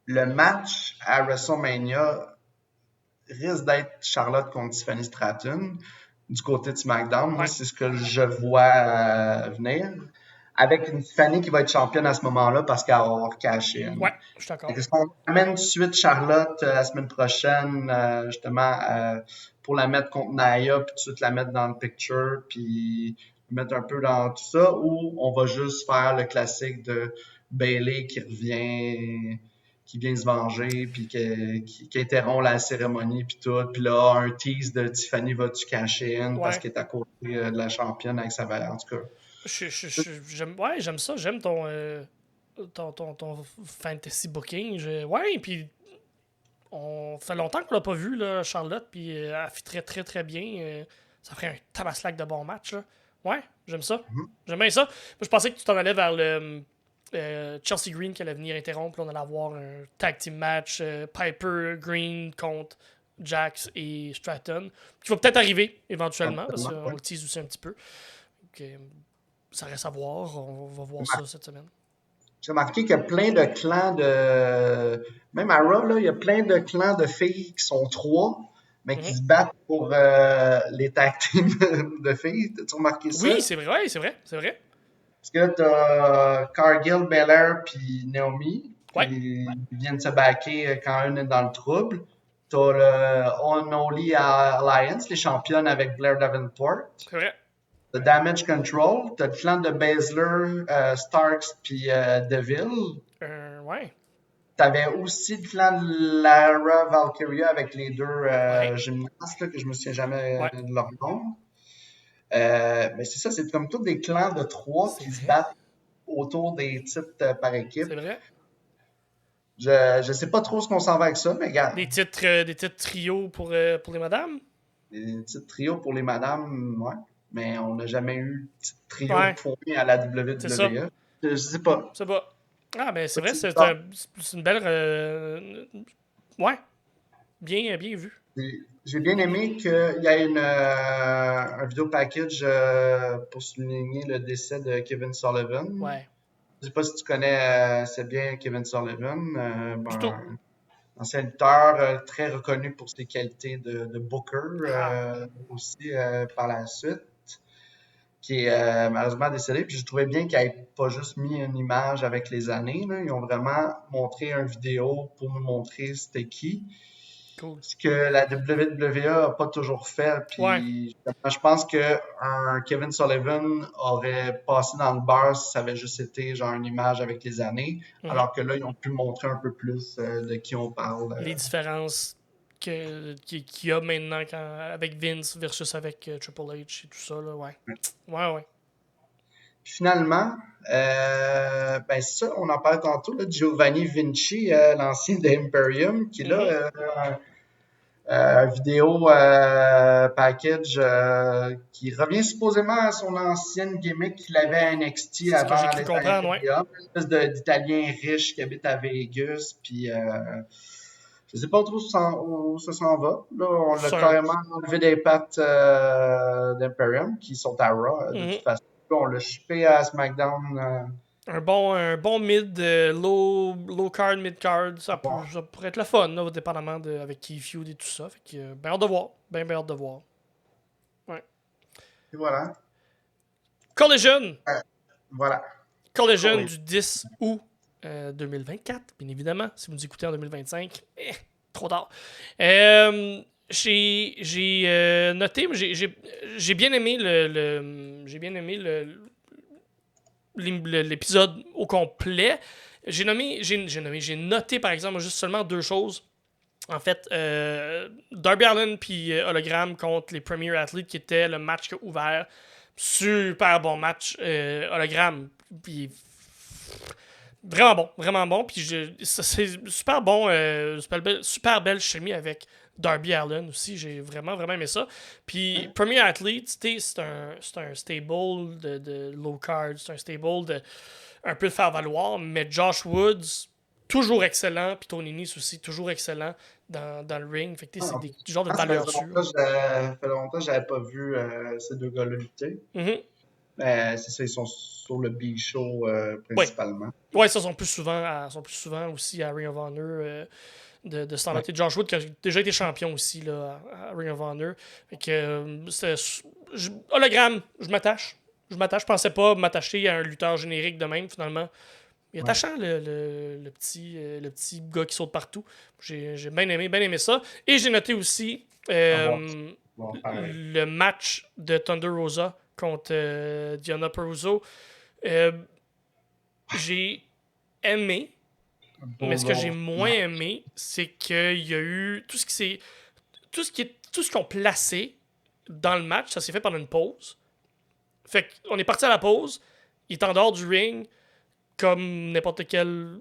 le match à WrestleMania risque d'être Charlotte contre Tiffany Stratton du côté de SmackDown. Moi, c'est ce que je vois venir. Avec une Tiffany qui va être championne à ce moment-là parce qu'elle va avoir caché. Ouais, je suis d'accord. Est-ce qu'on amène tout de suite Charlotte la semaine prochaine, justement, pour la mettre contre Nia, puis tout de suite la mettre dans le picture, puis mettre un peu dans tout ça, ou on va juste faire le classique de Bayley qui revient, qui vient se venger, puis qui interrompt la cérémonie, puis tout. Puis là, un tease de Tiffany va-tu cacher parce qu'elle est à côté de la championne avec sa valeur, en tout cas. J'aime ça. J'aime ton fantasy booking. Puis on fait longtemps qu'on l'a pas vu, là, Charlotte, puis elle fit très, très bien. Ça ferait un tabaslac de bon match. Là. Ouais, j'aime ça. J'aime bien ça. Moi, je pensais que tu t'en allais vers le Chelsea Green qui allait venir interrompre. Là, on allait avoir un tag team match Piper Green contre Jax et Stratton, qui va peut-être arriver éventuellement, parce qu'on le tease aussi un petit peu. Donc, ça reste à voir. On va voir ça cette semaine. J'ai remarqué qu'il y a plein de clans de... Même à Raw, là, il y a plein de clans de filles qui sont 3, mais qui se battent pour les tag teams de filles. T'as-tu remarqué ça? Oui, c'est vrai. Parce que là, t'as Cargill, Belair puis Naomi. Ils viennent se backer quand une est dans le trouble. T'as le Unholy Alliance, les championnes avec Blair Davenport. C'est vrai. The Damage Control, t'as le clan de Baszler, Starks, puis Deville. Ouais. T'avais aussi le clan de Lara Valkyria avec les deux gymnastes, là, que je me souviens jamais de leur nom. Mais c'est ça, c'est comme tous des clans de 3 qui se battent autour des titres par équipe. C'est vrai. Je sais pas trop ce qu'on s'en va avec ça, mais regarde. Des titres trio pour les madames? Des titres trio pour les madames, ouais. Mais on n'a jamais eu de titre trio fourni à la WWE. C'est ça. Je sais pas. C'est pas. Ah, mais c'est vrai, c'est une belle. Ouais. Bien vu. J'ai bien aimé qu'il y ait un vidéo package pour souligner le décès de Kevin Sullivan. Ouais. Je sais pas si tu connais c'est bien Kevin Sullivan. Ancien lutteur très reconnu pour ses qualités de booker aussi par la suite, qui est malheureusement décédé. Puis je trouvais bien qu'ils n'aient pas juste mis une image avec les années. Là. Ils ont vraiment montré une vidéo pour nous montrer c'était qui. Cool. Ce que la WWE n'a pas toujours fait. Puis je pense qu'un Kevin Sullivan aurait passé dans le bar si ça avait juste été genre une image avec les années. Alors que là, ils ont pu montrer un peu plus de qui on parle. Les différences qu'il y a maintenant avec Vince versus avec Triple H et tout ça. Là, ouais. Finalement, c'est ça, on en parle tantôt, là, Giovanni Vinci, l'ancien de Imperium, qui est là, un vidéo package qui revient supposément à son ancienne gimmick qu'il avait à NXT avant Imperium. Une espèce d'Italien riche qui habite à Vegas, puis je sais pas trop où ça s'en va. Là, on l'a carrément enlevé des pattes d'Imperium qui sont à Raw, de toute façon. On l'a shippé à SmackDown. Un bon mid, low card, mid card, ça pourrait être le fun, là, dépendamment avec qui feud et tout ça. Fait que, bien hâte de voir. Bien hâte de voir. Ouais. Et voilà. Collision. Voilà. Collision du 10 août 2024, bien évidemment. Si vous nous écoutez en 2025, trop tard. J'ai noté, j'ai bien aimé l'épisode au complet. J'ai noté par exemple juste seulement 2 choses. En fait, Darby Allin puis Hologram contre les Premier Athletes, qui était le match qui a ouvert. Super bon match. Hologram, puis vraiment bon. Puis c'est super bon, super belle chimie avec Darby Allin aussi. J'ai vraiment aimé ça. Puis Premier Athlete, c'est un stable de low card, c'est un stable de un peu de faire valoir, mais Josh Woods, toujours excellent, puis Tony Nese aussi, toujours excellent dans le ring. Fait que c'est des genres de valeurs sûres. Ça fait longtemps que j'avais pas vu ces deux gars-là lutter. C'est ça, ils sont sur le B-Show principalement. Ouais, ça sont plus souvent aussi à Ring of Honor de se noter. Josh Wood qui a déjà été champion aussi là, à Ring of Honor. Fait que Hologram, je m'attache. Je pensais pas m'attacher à un lutteur générique de même finalement. Il est attachant le petit gars qui saute partout. J'ai bien aimé ça. Et j'ai noté aussi le match de Thunder Rosa contre Diana Peruso. J'ai aimé, mais ce que j'ai moins aimé, c'est qu'il y a eu tout ce qu'ils ont placé dans le match, ça s'est fait pendant une pause. Fait qu'on est parti à la pause, il est en dehors du ring, comme n'importe quel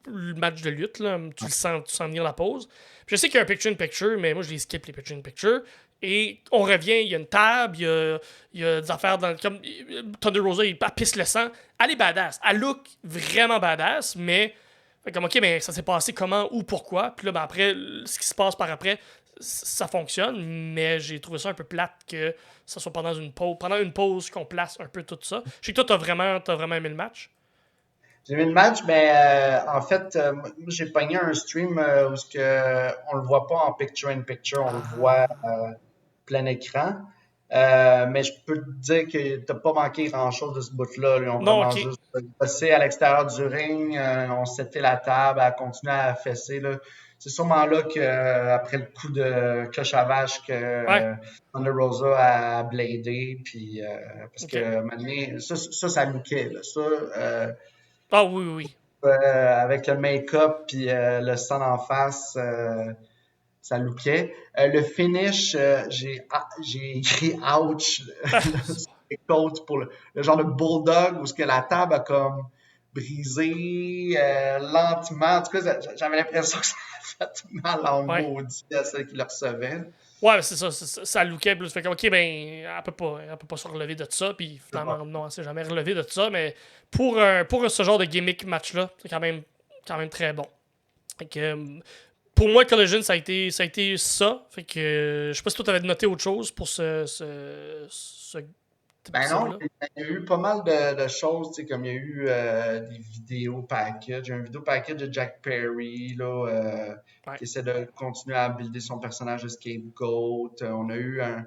match de lutte, là. Tu sens venir la pause. Puis je sais qu'il y a un picture-in-picture, mais moi je les skip les picture-in-picture. Et on revient, il y a une table, il y a des affaires comme Thunder Rosa, il pisse le sang. Elle est badass. Elle look vraiment badass, mais comme ok, mais ça s'est passé comment, où, pourquoi. Puis là, après, ce qui se passe par après, ça fonctionne, mais j'ai trouvé ça un peu plate que ça soit pendant une pause qu'on place un peu tout ça. Je sais que toi, t'as vraiment aimé le match. J'ai aimé le match, mais en fait, moi, j'ai pogné un stream où on le voit pas en picture-in-picture, on le voit plein écran. Mais je peux te dire que t'as pas manqué grand-chose de ce bout-là. Ils ont Non, vraiment ok. juste bossé à l'extérieur du ring, on seté la table, à continuer à fesser. Là. C'est sûrement là que après le coup de cloche à vache que Ouais, Thunder Rosa a bladé, puis parce ok. que maintenant, ça lookait. Là. Ça, Ah oui, oui, oui. avec le make-up puis le son en face, ça lookait. Le finish, j'ai écrit ouch Ah, sur les côtes pour le genre de bulldog où ce que la table a comme brisé lentement. En tout cas, j'avais l'impression que ça a fait mal en ouais. maudit à celle qui le recevait. Ouais, c'est ça, ça lookait, puis là, tu fais comme, ok, ben, elle peut pas se relever de ça, puis C'est finalement, pas- non, elle s'est jamais relevée de ça, mais pour ce genre de gimmick match-là, c'est quand même très bon. Fait que, pour moi, Collision, ça a été ça. Fait que, je sais pas si toi, t'avais noté autre chose pour ce Ben non, épisode-là. il y a eu pas mal de choses, tu sais, comme il y a eu des vidéos package, un vidéo package de Jack Perry, là, Ouais. qui essaie de continuer à builder son personnage de Scapegoat. On a eu un,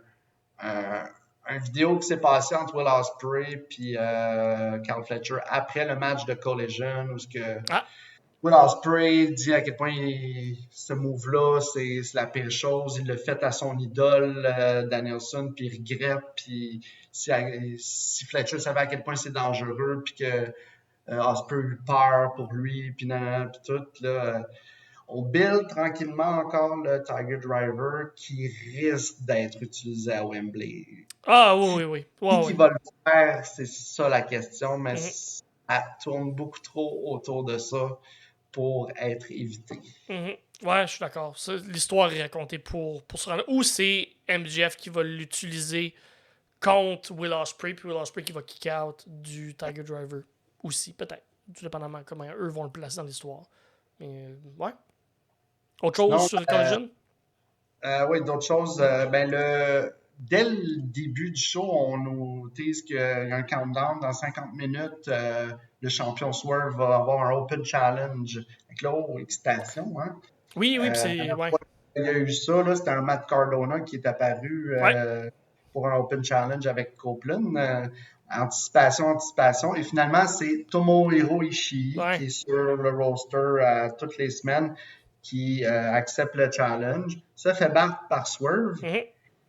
un vidéo qui s'est passé entre Will Ospreay puis Carl Fletcher après le match de Collision, où ce que Ah, Will Ospreay dit à quel point ce move-là, c'est la pire chose. Il l'a fait à son idole, Danielson, puis il regrette. Puis si Fletcher savait à quel point c'est dangereux, puis que Ospreay a eu peur pour lui, puis nanana, puis tout, là, on build tranquillement encore le Tiger Driver qui risque d'être utilisé à Wembley. ah oui, oui, oui. Ouais, Qui ouais. va le faire, c'est ça la question, mais Mhm, ça tourne beaucoup trop autour de ça pour être évité. mhm. Ouais, je suis d'accord. L'histoire est racontée pour se rendre. Ou c'est MJF qui va l'utiliser contre Will Ospreay, puis Will Ospreay qui va kick out du Tiger Driver aussi, peut-être. Tout dépendamment comment eux vont le placer dans l'histoire. Mais ouais. Autre chose Sinon, sur Collision? oui, d'autres choses. Dès le début du show, on nous tease qu'il y a un countdown dans 50 minutes. Le champion Swerve va avoir un Open Challenge. Donc là, oh, excitation, hein? Oui, oui, puis La c'est. dernière Ouais. fois qu'il y a eu ça, là, c'était un Matt Cardona qui est apparu Ouais. pour un Open Challenge avec Copeland. Anticipation. Et finalement, c'est Tomohiro Ishii Ouais. qui est sur le roster toutes les semaines qui accepte le challenge, se fait battre par Swerve. Mhm.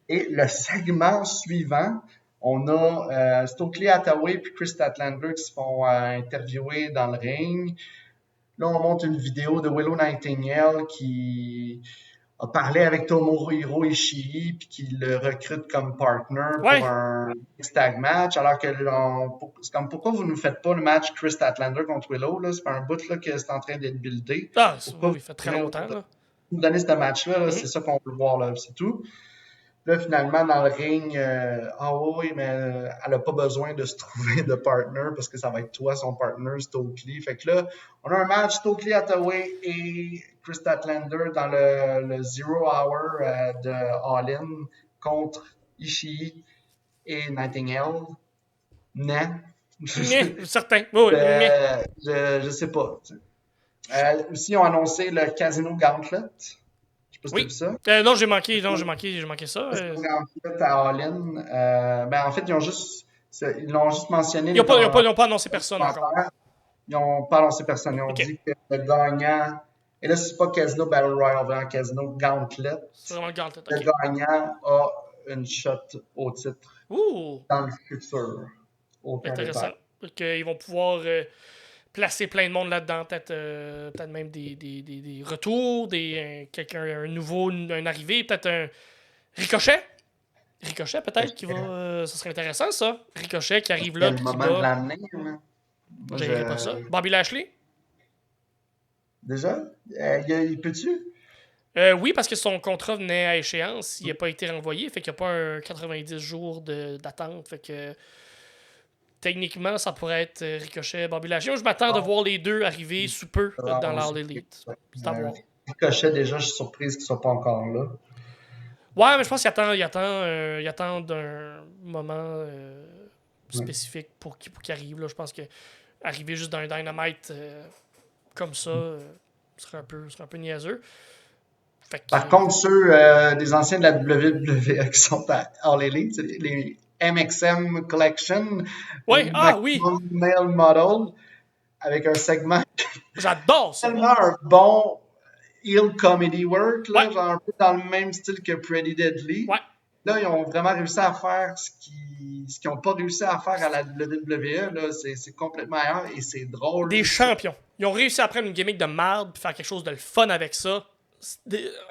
Et le segment suivant, on a Stokely Hathaway et Chris Statlander qui se font interviewer dans le ring. Là, on montre une vidéo de Willow Nightingale qui a parlé avec Tomohiro Ishii puis qui le recrute comme partner pour Ouais. un tag match. Alors que c'est comme pourquoi vous ne faites pas le match Chris Statlander contre Willow? Là? C'est pas un bout là, que c'est en train d'être buildé. Ah, Pourquoi oui, vous il fait très prenez longtemps, autant de là. vous donner ce match-là? Là? Mhm. C'est ça qu'on veut voir, là, c'est tout. Là, finalement, dans le ring, ah oui, mais elle a pas besoin de se trouver de partner parce que ça va être toi, son partner, Stokely. Fait que là, on a un match Stokely Hathaway et Chris Statlander dans le Zero Hour de All In contre Ishii et Nightingale. Non. Certain. Oui, oui. Je sais pas. Aussi, ils ont annoncé le Casino Gauntlet. Je sais pas si tu as vu Oui. ça. Non, j'ai manqué ça. À All-In, en fait, ils l'ont juste mentionné les Ils ont pas annoncé personne encore. commentaires. Ils n'ont pas lancé personne. Ils ont Ok. dit que le gagnant, et là, c'est pas Casino Battle Royale, vraiment Casino Gauntlet. C'est vraiment le gauntlet. Le Ok. gagnant a une shot au titre Ouh. dans le futur au Intéressant. Canada. Donc, ils vont pouvoir placer plein de monde là-dedans. Peut-être même des retours, quelqu'un, un nouveau, un arrivé, peut-être un Ricochet. Ricochet, peut-être, qui va. Ça serait intéressant, ça. Ricochet qui arrive C'est là le puis qui moment de bat. l'année. Moi, Je dirais pas ça. Bobby Lashley. déjà, il peut-tu? Oui, parce que son contrat venait à échéance. Il n'a pas été renvoyé. Fait qu'il n'y a pas un 90 jours d'attente. Fait que techniquement, ça pourrait être Ricochet, Bobby Lashley. Je m'attends de Non, voir les deux arriver sous peu faudra dans avoir l'All surpris. Elite. C'est à voir. Ricochet, déjà, je suis surprise qu'il ne soit pas encore là. Ouais, mais je pense il attend d'un moment Ouais. spécifique pour qu'il arrive. Là. Je pense que arriver juste d'un Dynamite comme ça serait un peu niaiseux. Par contre, ceux des anciens de la WWE qui sont à All Elite, les MXM Collection, Oui, oui! Maximum Male Model, avec un segment J'adore ça! tellement un bon heel comedy work, là, Ouais, genre un peu dans le même style que Pretty Deadly. ouais. Là, ils ont vraiment réussi à faire ce qu'ils n'ont pas réussi à faire à la WWE. Là, c'est complètement ailleurs et c'est drôle. Des champions. Ils ont réussi à prendre une gimmick de merde et faire quelque chose de le fun avec ça.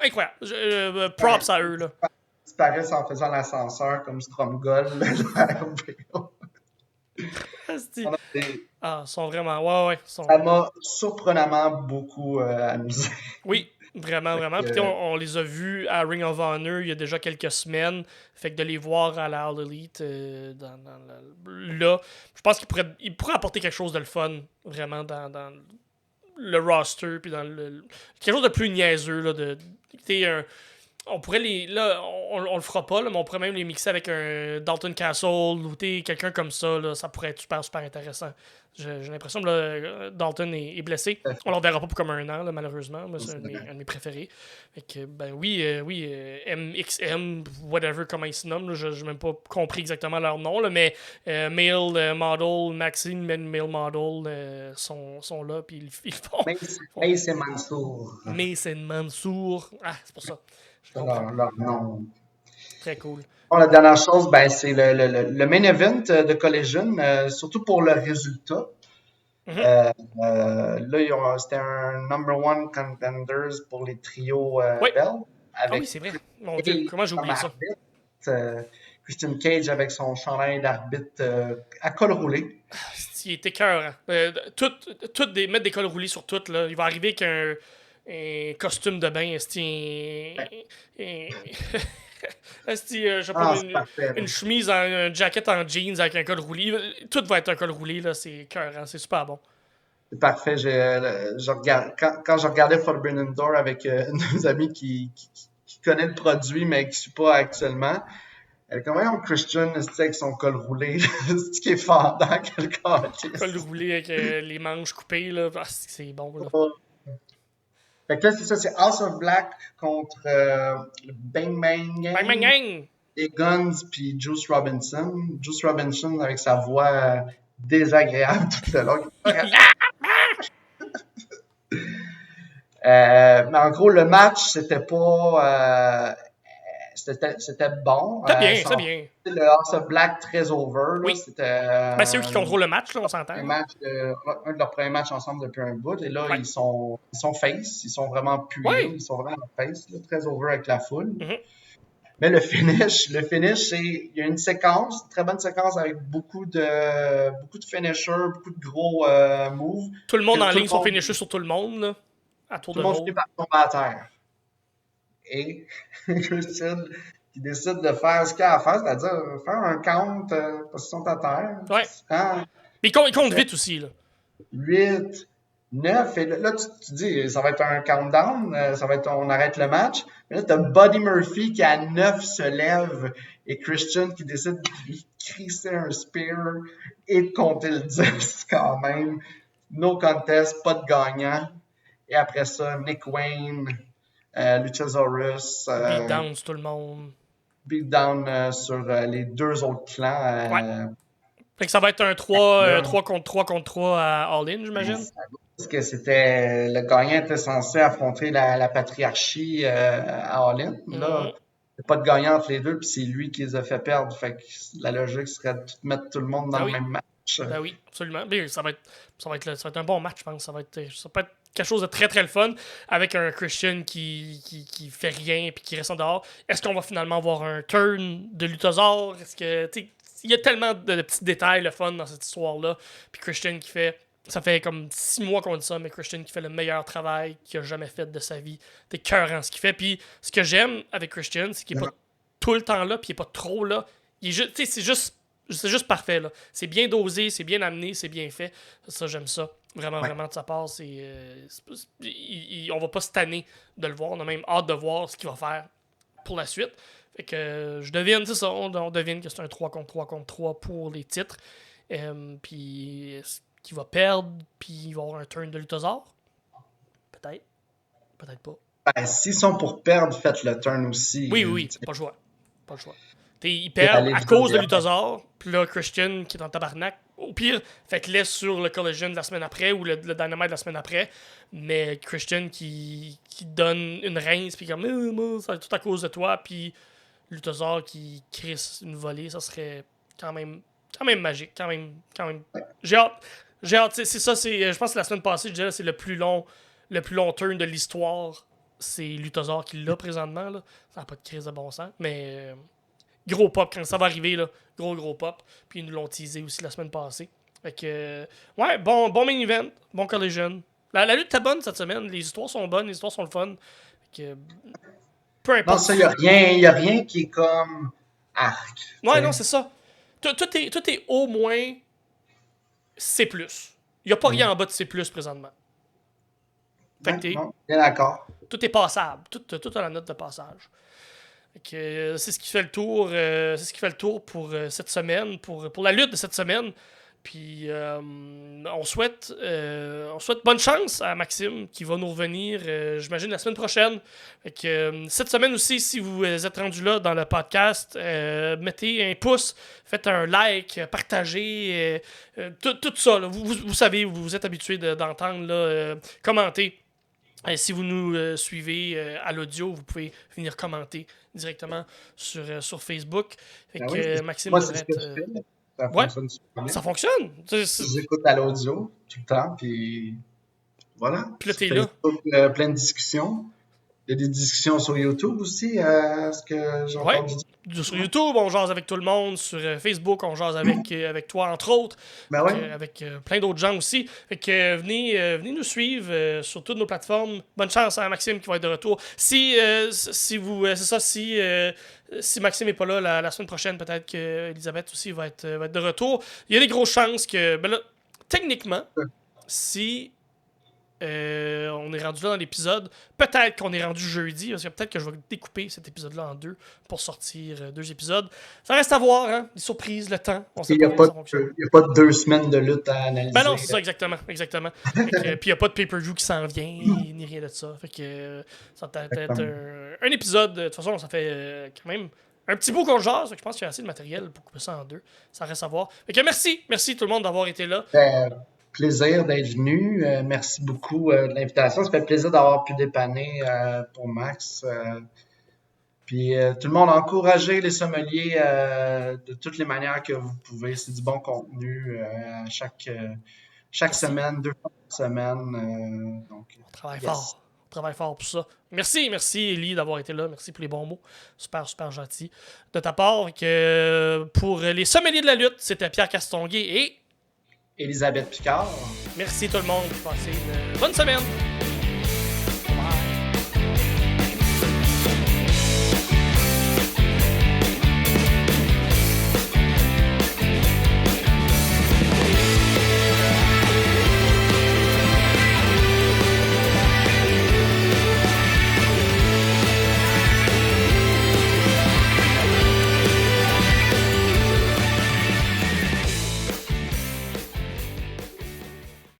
Incroyable. Props à eux, là. Ils disparaissent en faisant l'ascenseur comme Stromgol. Ils sont vraiment. Ouais. Ça m'a surprenamment beaucoup amusé. Oui, vraiment, vraiment. Puis on les a vus à Ring of Honor il y a déjà quelques semaines. Fait que de les voir à la All Elite là, je pense qu'ils pourraient apporter quelque chose de le fun, vraiment, dans le roster. Puis dans quelque chose de plus niaiseux, là. On pourrait Là, on le fera pas, là, mais on pourrait même les mixer avec un Dalton Castle ou quelqu'un comme ça. Là, ça pourrait être super, super intéressant. J'ai l'impression que Dalton est blessé. On ne le verra pas pour comme un an, là, malheureusement. Moi, c'est un de mes préférés. Fait que, MXM, whatever, comment ils se nomment. Là, je n'ai même pas compris exactement leur nom. Là, mais Male Model, Maxine Male Model sont là. Puis ils font. Mace Mansour. Mason Mansour. Ah, c'est pour ça. Je comprends. Leur nom. Très cool. Bon, la dernière chose, c'est le main event de Collision, surtout pour le résultat. Là, c'était un number one contenders pour les trios belts. Oui, c'est vrai. Mon Dieu, comment j'ai oublié ça? Christian Cage avec son chandail d'arbitre à col roulé. Il était cœur. Mettre des cols roulés sur tout. Là. Il va arriver avec un costume de bain. Je sais pas, une chemise, un jacket en jeans avec un col roulé. Tout va être un col roulé. Là. C'est cœur. C'est super bon. C'est parfait. Quand je regardais Forbidden Door avec nos amis qui connaît le produit mais qui ne suit pas actuellement, elle est quand même Christian avec son col roulé. C'est ce qui est fendant quelqu'un. Col roulé avec les manches coupées. Là. Ah, c'est bon. Là. Fait que là, c'est ça, c'est House of Black contre le Bang Bang Gang. Bang Bang Gang! Les Guns puis Juice Robinson. Juice Robinson avec sa voix désagréable tout le long. Mais en gros, le match, c'était pas. C'était bon. C'est bien. Le House of Black très over. Oui. C'est eux qui contrôlent le match, là, on s'entend. Un de leurs premiers matchs ensemble depuis un bout. Et là, ils sont face. Ils sont vraiment pués. Ils sont vraiment face. Là, très over avec la foule. Mais le finish, il y a une séquence, une très bonne séquence avec beaucoup de finishers, beaucoup de gros moves. Tout le monde en ligne sont finishers sur tout le monde, là, à tour de rôle. Tout le monde finit par tomber à terre. Et Christian qui décide de faire ce qu'il a à faire, c'est-à-dire faire un count parce qu'ils sont à terre. Ouais. Mais ils comptent vite aussi, là. 8, 9, et là, tu dis, ça va être un countdown, on arrête le match. Mais là, t'as Buddy Murphy qui, à 9, se lève et Christian qui décide de lui crisser un spear et de compter le 10 quand même. No contest, pas de gagnant. Et après ça, Nick Wayne, Luchasaurus. Beatdown sur tout le monde. Beatdown sur les deux autres clans. Fait que ça va être un 3 contre 3 contre 3 à All-In, j'imagine? Parce que le gagnant était censé affronter la patriarchie à All-In. Là, il n'y a pas de gagnant entre les deux, puis c'est lui qui les a fait perdre. Fait que la logique serait de mettre tout le monde dans le même match. Ben oui, absolument. Mais ça va être un bon match, je pense. Ça peut être quelque chose de très très le fun avec un Christian qui fait rien et qui reste en dehors. Est-ce qu'on va finalement avoir un turn de Luthazor? Est-ce que, il y a tellement de petits détails le fun dans cette histoire-là. Puis Christian qui fait. Ça fait comme 6 mois qu'on dit ça, mais Christian qui fait le meilleur travail qu'il a jamais fait de sa vie. C'est écœurant ce qu'il fait. Puis ce que j'aime avec Christian, c'est qu'il est pas tout le temps là, puis il est pas trop là. C'est juste parfait, là. C'est bien dosé, c'est bien amené, c'est bien fait. Ça, j'aime ça. Vraiment, vraiment de sa part. On va pas se tanner de le voir. On a même hâte de voir ce qu'il va faire pour la suite. Fait que je devine, c'est ça. On devine que c'est un 3 contre 3 contre 3 pour les titres. Puis qui va perdre, puis il va avoir un turn de Luthazor. Peut-être. Peut-être pas. Ben, s'ils sont pour perdre, faites le turn aussi. Oui, pas le choix. Pas le choix. Ils perdent à cause de Luthazar, puis là, Christian qui est en tabarnak. Au pire, faites-les sur le Collision de la semaine après ou le Dynamite de la semaine après. Mais Christian qui donne une rince, puis comme, moi, c'est tout à cause de toi, puis Luthazar qui crisse une volée, ça serait quand même magique. Quand même. J'ai hâte. C'est ça, je pense que la semaine passée, je disais, c'est le plus long turn de l'histoire. C'est Luthazar qui l'a présentement. Là. Ça n'a pas de crise de bon sens, mais. Gros pop quand ça va arriver, là. Gros pop. Puis ils nous l'ont teasé aussi la semaine passée. Fait que, ouais, bon main event, bon collision. La lutte était bonne cette semaine. Les histoires sont bonnes, les histoires sont le fun. Fait que, peu importe. Non, ça, il y a rien qui est comme arc. Ouais, non, c'est ça. Tout est au moins C+. Il n'y a pas rien en bas de C+, présentement. Fait que non, bien d'accord. Tout est passable. Tout a la note de passage. C'est ce qui fait le tour. C'est ce qui fait le tour pour cette semaine, pour la lutte de cette semaine. Puis on souhaite bonne chance à Maxime qui va nous revenir, j'imagine, la semaine prochaine. Cette semaine aussi, si vous êtes rendu là dans le podcast, mettez un pouce, faites un like, partagez, tout ça. Là. Vous savez, vous êtes habitués d'entendre, là, commenter. Si vous nous suivez à l'audio, vous pouvez venir commenter directement sur Facebook. Maxime, moi, c'est ce que je fais. Ça fonctionne super bien. Ça fonctionne. J'écoute à l'audio tout le temps, puis voilà. Puis là, t'es là. Plein de discussions. Il y a des discussions sur YouTube aussi, ce que j'ai entendu dire. Sur YouTube, on jase avec tout le monde. Sur Facebook, on jase avec toi, entre autres. Ben ouais. Avec plein d'autres gens aussi. Fait que venez nous suivre sur toutes nos plateformes. Bonne chance à Maxime qui va être de retour. Si Maxime n'est pas là la semaine prochaine, peut-être qu'Elisabeth aussi va être de retour. Il y a des grosses chances que, ben là, techniquement, si on est rendu là dans l'épisode, peut-être qu'on est rendu jeudi, parce que peut-être que je vais découper cet épisode-là en deux pour sortir 2 épisodes. Ça reste à voir, hein? Des surprises, le temps. Il n'y a pas de 2 semaines de lutte à analyser. Ben non, c'est ça, exactement. Puis il n'y a pas de pay-per-view qui s'en vient, ni rien de ça. Fait que ça va être un épisode. De toute façon, ça fait quand même un petit bout qu'on jase. Je pense qu'il y a assez de matériel pour couper ça en 2. Ça reste à voir. Fait que merci tout le monde d'avoir été là. Plaisir d'être venu. Merci beaucoup de l'invitation. Ça fait plaisir d'avoir pu dépanner pour Max. Puis tout le monde, encouragez les sommeliers de toutes les manières que vous pouvez. C'est du bon contenu chaque semaine, 2 fois par semaine. Donc, on travaille fort. On travaille fort pour ça. Merci Élie d'avoir été là. Merci pour les bons mots. Super gentil de ta part. Pour les sommeliers de la lutte, c'était Pierre Castonguay et Elisabeth Picard. Merci tout le monde. Passez une bonne semaine.